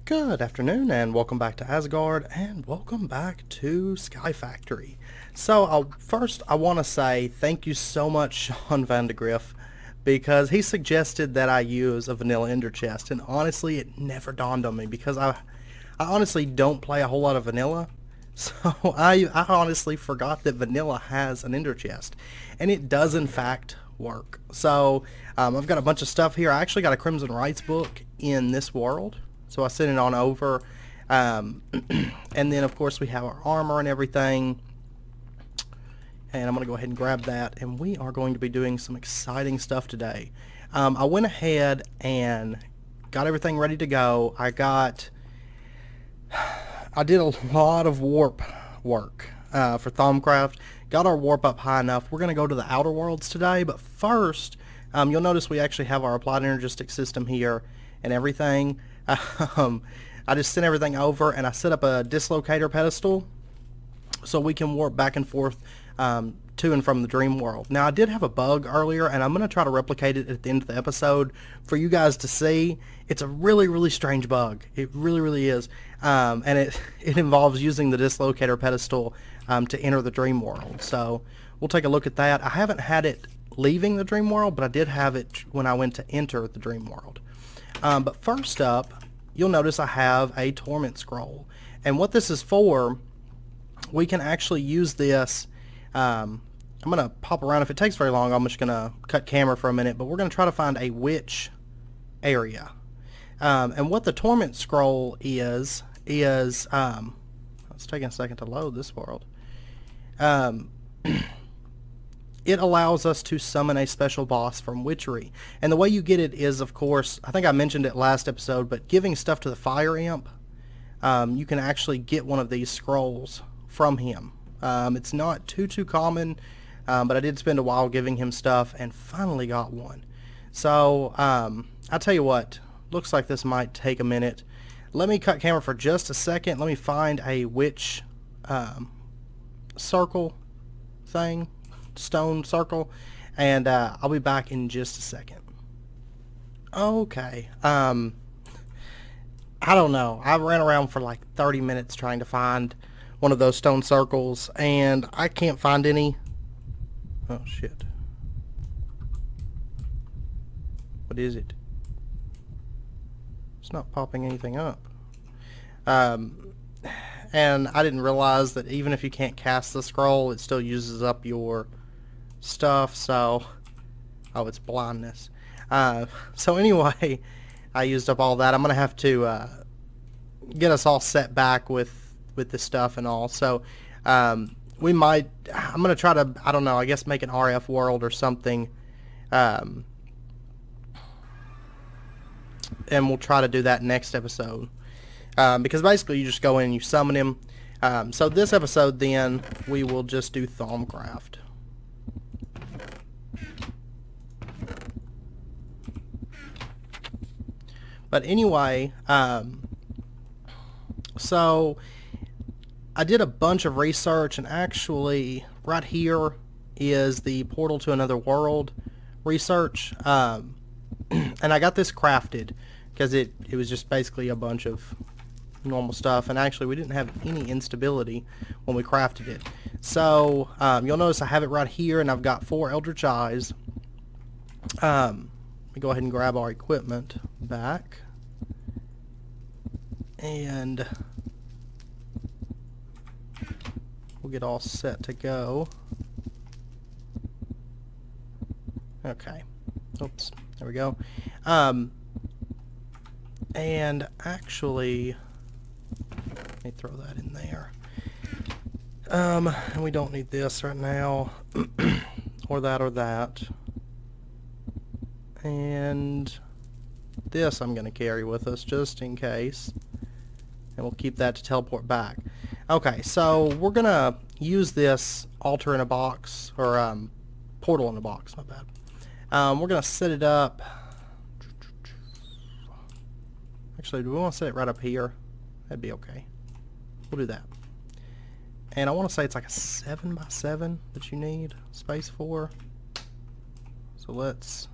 Good afternoon and welcome back to Asgard and welcome back to SkyFactory. So first I want to say thank you so much Sean Vandegrift because he suggested that I use a vanilla ender chest, and honestly it never dawned on me because I honestly don't play a whole lot of vanilla. So I honestly forgot that vanilla has an ender chest, and it does in fact work. So I've got a bunch of stuff here. I actually got a Crimson Rights book in this world. So I sent it on over, and then of course we have our armor and everything, and I'm going to go ahead and grab that, and we are going to be doing some exciting stuff today. I went ahead and got everything ready to go. I did a lot of warp work for Thaumcraft, got our warp up high enough. We're going to go to the Outer Worlds today, but first, you'll notice we actually have our applied energistic system here and everything. I just sent everything over and I set up a dislocator pedestal so we can warp back and forth to and from the dream world. Now I did have a bug earlier and I'm going to try to replicate it at the end of the episode for you guys to see. It's a really strange bug. It really is. And it involves using the dislocator pedestal to enter the dream world. So we'll take a look at that. I haven't had it leaving the dream world, but I did have it when I went to enter the dream world. But first up, you'll notice I have a Torment Scroll. And what this is for, we can actually use this. I'm going to pop around. If it takes very long, I'm just going to cut camera for a minute. But we're going to try to find a witch area. And what the Torment Scroll is it's taking a second to load this world. It allows us to summon a special boss from witchery. And the way you get it is, of course, I think I mentioned it last episode, but giving stuff to the fire imp, you can actually get one of these scrolls from him. It's not too common, but I did spend a while giving him stuff and finally got one. So I'll tell you what, looks like this might take a minute. Let me cut camera for just a second. Let me find a witch circle thing. Stone circle, and I'll be back in just a second. Okay, I don't know, I ran around for like 30 minutes trying to find one of those stone circles and I can't find any. Oh shit, what is it? It's not popping anything up. And I didn't realize that even if you can't cast the scroll, it still uses up your stuff. So it's blindness. So anyway, I used up all that. I'm gonna have to get us all set back with this stuff and all. So I'm gonna try to, I don't know, I guess make an RF world or something, and we'll try to do that next episode, because basically you just go in and you summon him. So this episode then we will just do Thaumcraft. But anyway, so I did a bunch of research, and actually right here is the portal to another world research, and I got this crafted because it was just basically a bunch of normal stuff, and actually we didn't have any instability when we crafted it. So you'll notice I have it right here, and I've got 4 Eldritch Eyes. Go ahead and grab our equipment back, and we'll get all set to go. Okay, oops, there we go. And actually let me throw that in there. And we don't need this right now or that. And this I'm going to carry with us just in case, and we'll keep that to teleport back. Okay, so we're going to use this altar in a box, or portal in a box, my bad. We're going to set it up. Actually, do we want to set it right up here? That'd be okay. We'll do that. And I want to say it's like a 7x7 that you need space for. So let's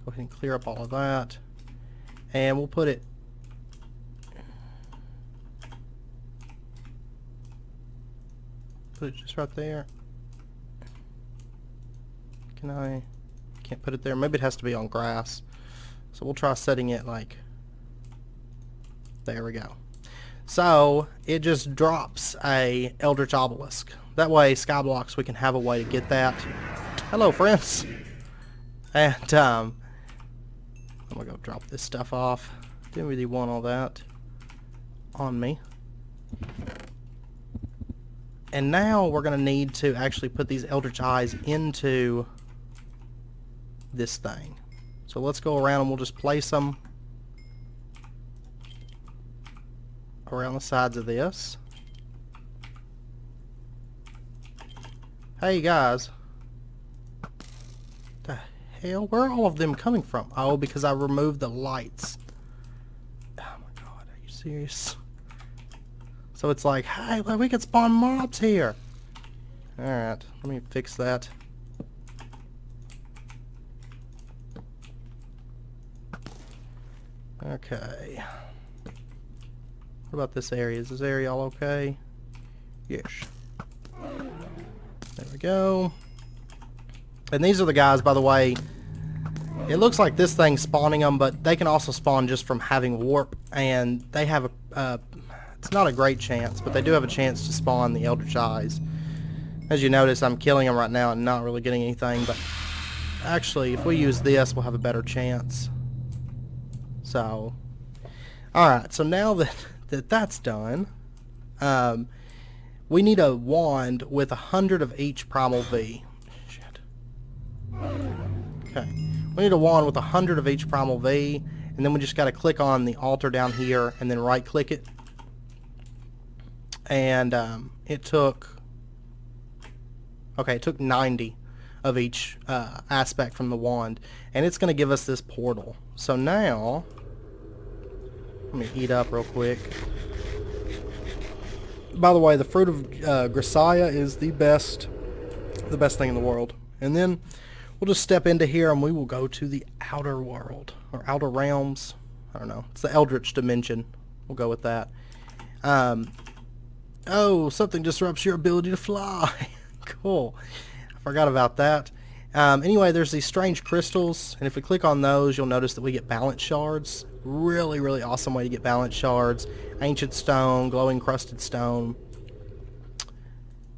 go ahead and clear up all of that, and we'll put it put it just right there. Can I? Can't put it there. Maybe it has to be on grass. So we'll try setting it like, there we go. So it just drops a Eldritch Obelisk. That way, Skyblocks, we can have a way to get that. Hello, friends. And I'm gonna go drop this stuff off. Didn't really want all that on me. And now we're gonna need to actually put these Eldritch Eyes into this thing. So let's go around and we'll just place them around the sides of this. Hey guys. The hell? Where are all of them coming from? Oh, because I removed the lights. Oh my god, are you serious? So it's like, hey, we can spawn mobs here. Alright, let me fix that. Okay. What about this area? Is this area all okay? Yes. There we go. And these are the guys, by the way. It looks like this thing's spawning them, but they can also spawn just from having warp. And they have a... it's not a great chance, but they do have a chance to spawn the Eldritch Eyes. As you notice, I'm killing them right now and not really getting anything. But actually, if we use this, we'll have a better chance. So, alright, so now that that's done, we need a wand with 100 of each primal V. Shit. Okay, we need a wand with 100 of each primal V, and then we just got to click on the altar down here, and then right click it. And it took 90 of each aspect from the wand, and it's going to give us this portal. So now, let me eat up real quick. By the way, the fruit of Grisaia is the best thing in the world. And then we'll just step into here and we will go to the outer world, or outer realms. I don't know. It's the Eldritch dimension. We'll go with that. Oh, something disrupts your ability to fly. Cool. I forgot about that. Anyway, there's these strange crystals, and if we click on those, you'll notice that we get balance shards. Really, really awesome way to get balance shards. Ancient stone, glowing crusted stone.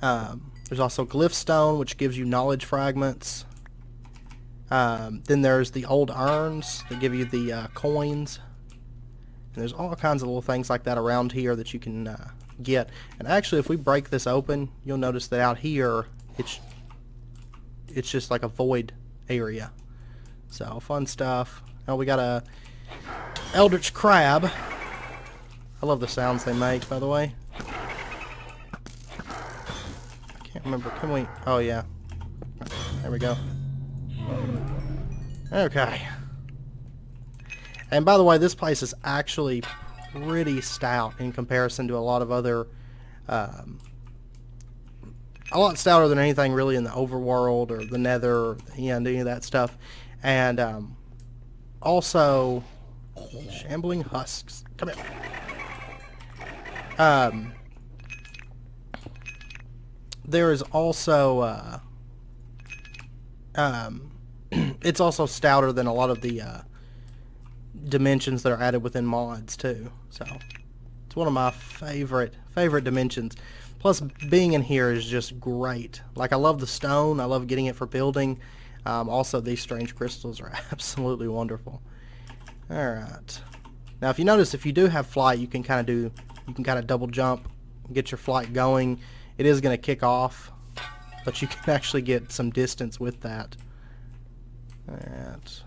There's also glyph stone, which gives you knowledge fragments. Then there's the old urns that give you the coins. And there's all kinds of little things like that around here that you can get. And actually, if we break this open, you'll notice that out here, it's just like a void area. So, fun stuff. Now we got a Eldritch Crab. I love the sounds they make, by the way. I can't remember. Can we... Oh, yeah. There we go. Okay. And by the way, this place is actually pretty stout in comparison to a lot of other... a lot stouter than anything really in the overworld or the nether or the end, any of that stuff. And also shambling husks. Come here. There is also it's also stouter than a lot of the dimensions that are added within mods too. So it's one of my favorite dimensions. Plus, being in here is just great. Like, I love the stone. I love getting it for building. Also, these strange crystals are absolutely wonderful. Alright. Now, if you notice, if you do have flight, you can kind of double jump and get your flight going. It is going to kick off, but you can actually get some distance with that. Alright.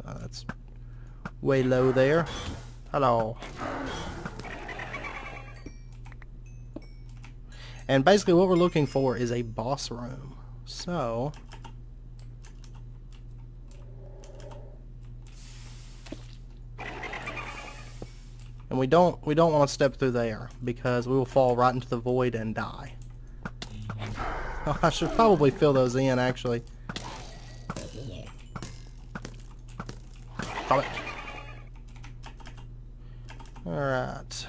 That's way low there. Hello. And basically what we're looking for is a boss room. So and we don't want to step through there because we will fall right into the void and die. Oh, I should probably fill those in actually. Stop it. Alright.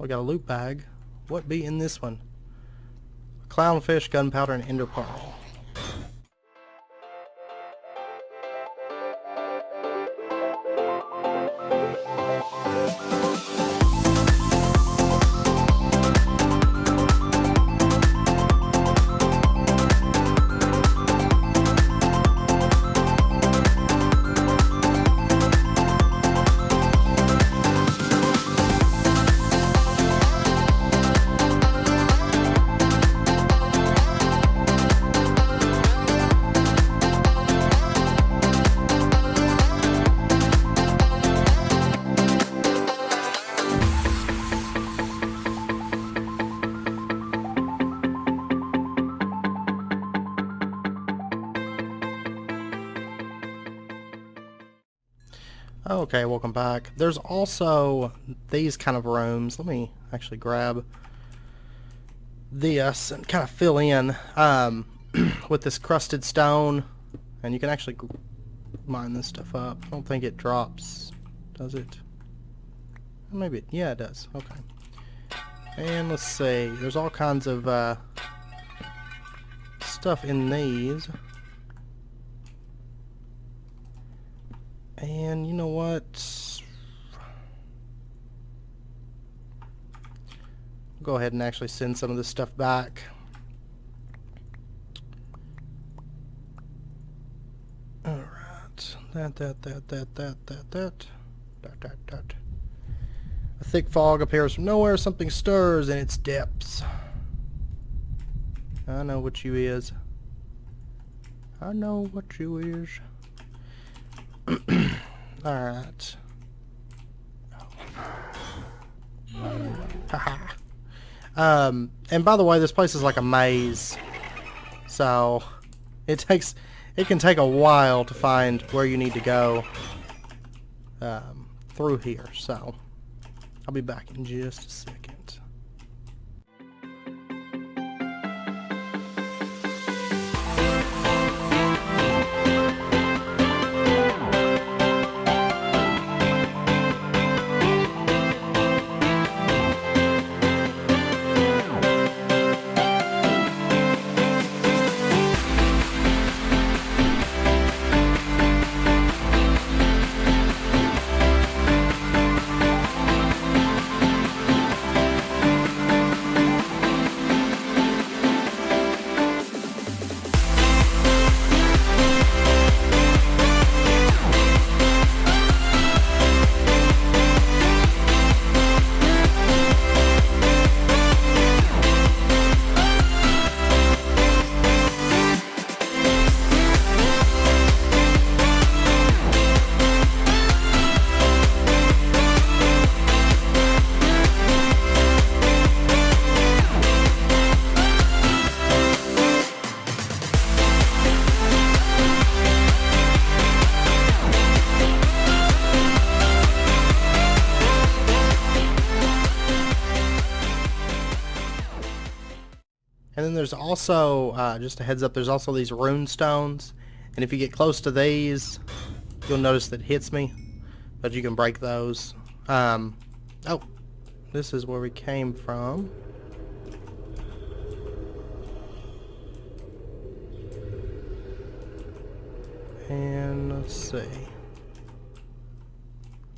We got a loot bag. What be in this one? Clownfish, gunpowder, and ender pearl. Okay, welcome back. There's also these kind of rooms. Let me actually grab this and kind of fill in with this crusted stone. And you can actually mine this stuff up. I don't think it drops, does it? Maybe it, yeah, it does. Okay. And let's see. There's all kinds of stuff in these. And you know what? Go ahead and actually send some of this stuff back. Alright. That. A thick fog appears from nowhere. Something stirs in its depths. I know what you is. I know what you is. Alright. Haha. And by the way, this place is like a maze. So it can take a while to find where you need to go through here. So I'll be back in just a second. And then there's also, just a heads up, there's also these Rune Stones. And if you get close to these, you'll notice that it hits me. But you can break those. Oh, this is where we came from. And let's see.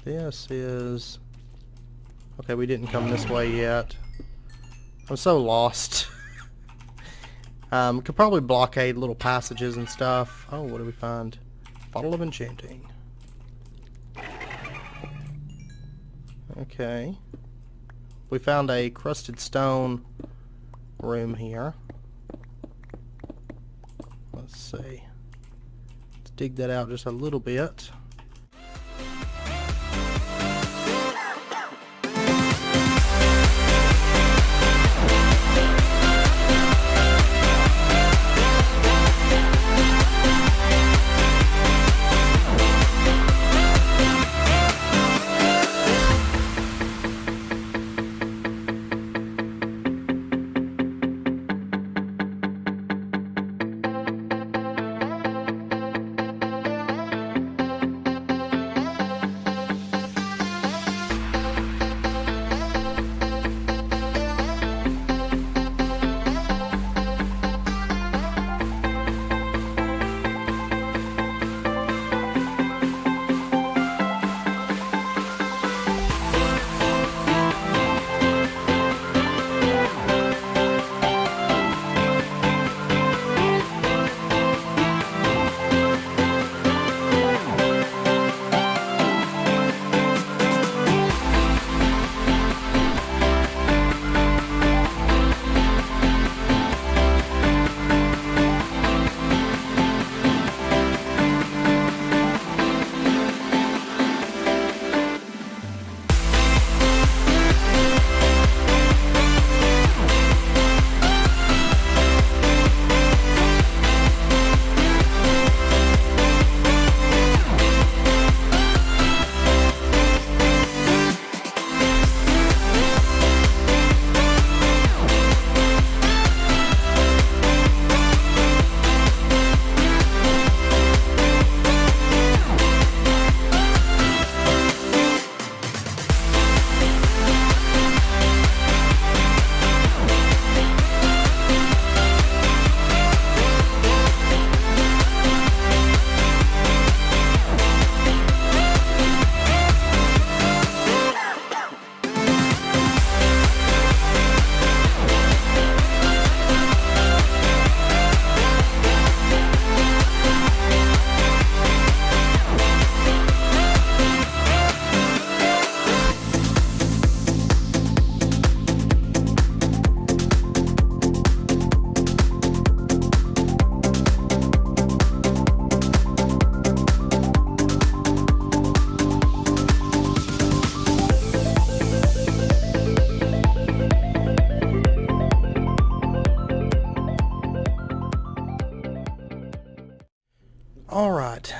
This is... Okay, we didn't come this way yet. I'm so lost. Could probably blockade little passages and stuff. Oh, what do we find? Bottle of enchanting. Okay. We found a crusted stone room here. Let's see. Let's dig that out just a little bit.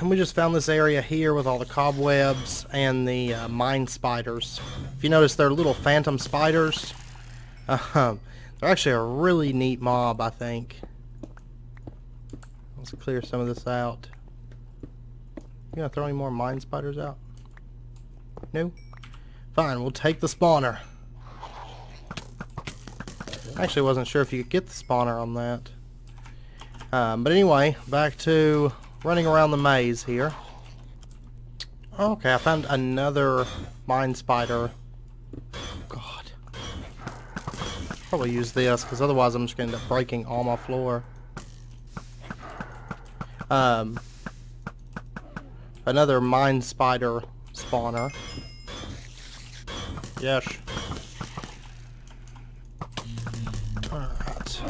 and we just found this area here with all the cobwebs and the mine spiders. If you notice, they're little phantom spiders. They're actually a really neat mob, I think. Let's clear some of this out. You gonna throw any more mine spiders out? No? Fine, we'll take the spawner. I actually wasn't sure if you could get the spawner on that. But anyway, back to running around the maze here. Okay, I found another mine spider. God. Probably use this, because otherwise I'm just going to end up breaking all my floor. Another mine spider spawner. Yes. Alright.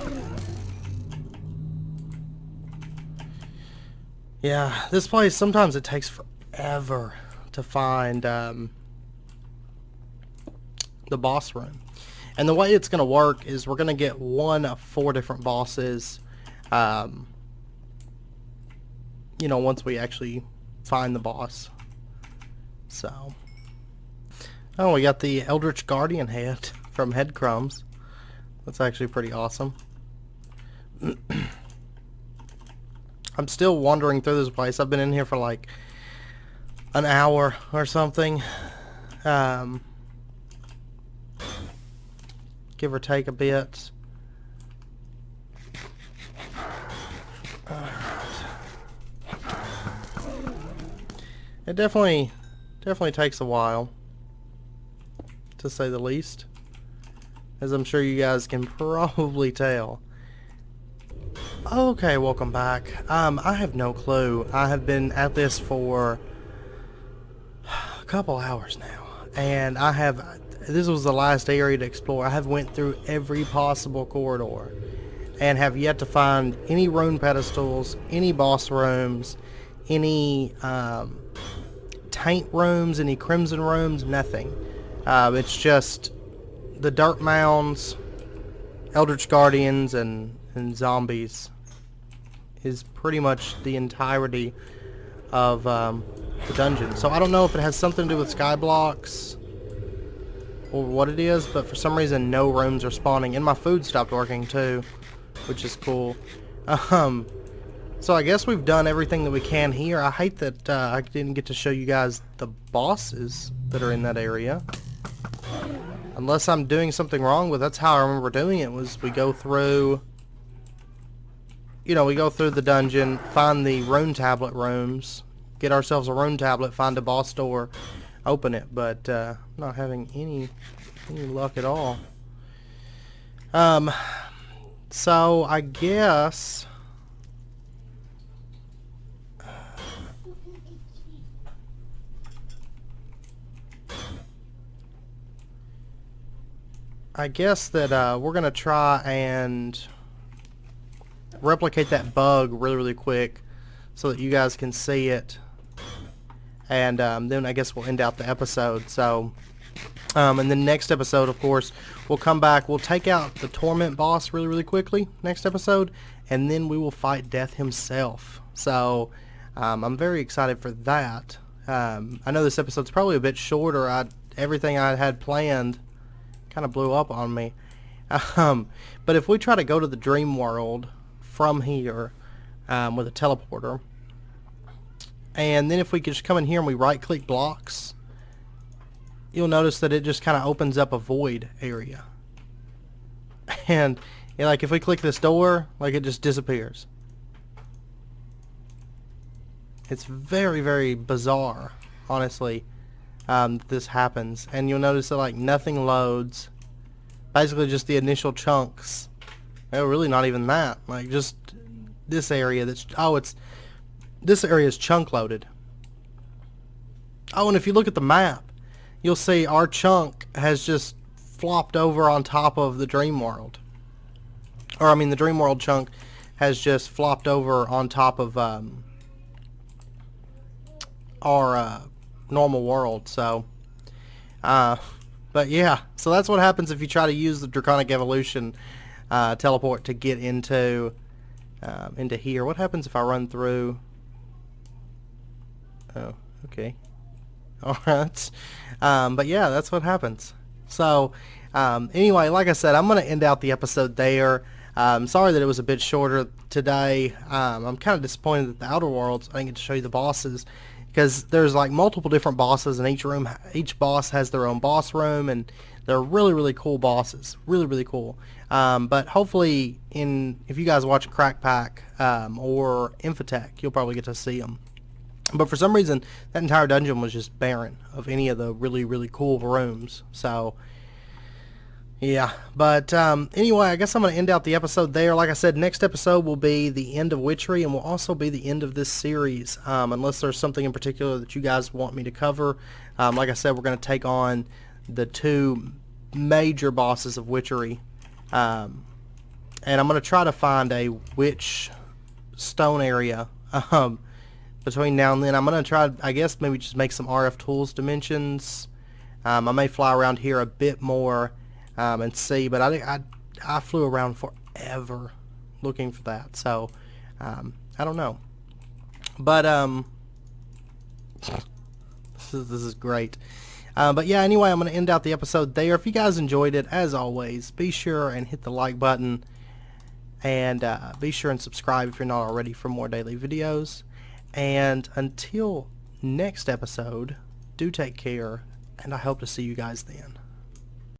Yeah, this place, sometimes it takes forever to find the boss room. And the way it's going to work is we're going to get one of 4 different bosses, you know, once we actually find the boss. So, oh, we got the Eldritch Guardian head from Headcrumbs. That's actually pretty awesome. I'm still wandering through this place. I've been in here for like an hour or something. Give or take a bit. It definitely takes a while, to say the least, as I'm sure you guys can probably tell. Okay, welcome back. I have no clue. I have been at this for a couple hours now, and this was the last area to explore. I have went through every possible corridor and have yet to find any rune pedestals, any boss rooms, any taint rooms, any crimson rooms, nothing. It's just the dirt mounds, eldritch guardians, and zombies is pretty much the entirety of the dungeon. So I don't know if it has something to do with sky blocks or what it is, but for some reason no rooms are spawning, and my food stopped working too, which is cool. So I guess we've done everything that we can here. I hate that I didn't get to show you guys the bosses that are in that area. Unless I'm doing something wrong, but that's how I remember doing it, was we go through, you know, we go through the dungeon, find the rune tablet rooms, get ourselves a rune tablet, find a boss door, open it, but I'm not having any luck at all. So I guess that we're gonna try and replicate that bug really quick so that you guys can see it, and then I guess we'll end out the episode. So in the next episode, of course, we'll come back, we'll take out the Torment boss really quickly next episode, and then we will fight Death himself. So I'm very excited for that. I know this episode's probably a bit shorter. Everything I had planned kind of blew up on me. But if we try to go to the dream world from here with a teleporter, and then if we could just come in here and we right click blocks, you'll notice that it just kind of opens up a void area. And you know, like if we click this door, like it just disappears. It's very bizarre, honestly. This happens, and you'll notice that like nothing loads. Basically just the initial chunks. Oh, really not even that, like just this area that's, this area is chunk loaded. Oh, and if you look at the map, you'll see our chunk has just flopped over on top of the dream world, or I mean the dream world chunk has just flopped over on top of our normal world. So but yeah, so that's what happens if you try to use the Draconic Evolution teleport to get into here. What happens if I run through? Oh, okay. Alright. But yeah, that's what happens. So, anyway, like I said, I'm going to end out the episode there. Sorry that it was a bit shorter today. I'm kind of disappointed that the Outer Worlds, I didn't get to show you the bosses, because there's like multiple different bosses, and each boss has their own boss room, and they're really, really cool bosses. Really, really cool. But hopefully, if you guys watch Crack Pack or Infotech, you'll probably get to see them. But for some reason, that entire dungeon was just barren of any of the really, really cool rooms. So, yeah. But anyway, I guess I'm going to end out the episode there. Like I said, next episode will be the end of Witchery, and will also be the end of this series, unless there's something in particular that you guys want me to cover. Like I said, we're going to take on the two major bosses of Witchery. And I'm going to try to find a witch stone area between now and then. I'm going to try, I guess, maybe just make some RF tools dimensions. I may fly around here a bit more and see, but I flew around forever looking for that, so I don't know. But this is great. But yeah, anyway, I'm going to end out the episode there. If you guys enjoyed it, as always, be sure and hit the like button, and be sure and subscribe if you're not already for more daily videos. And until next episode, do take care, and I hope to see you guys then.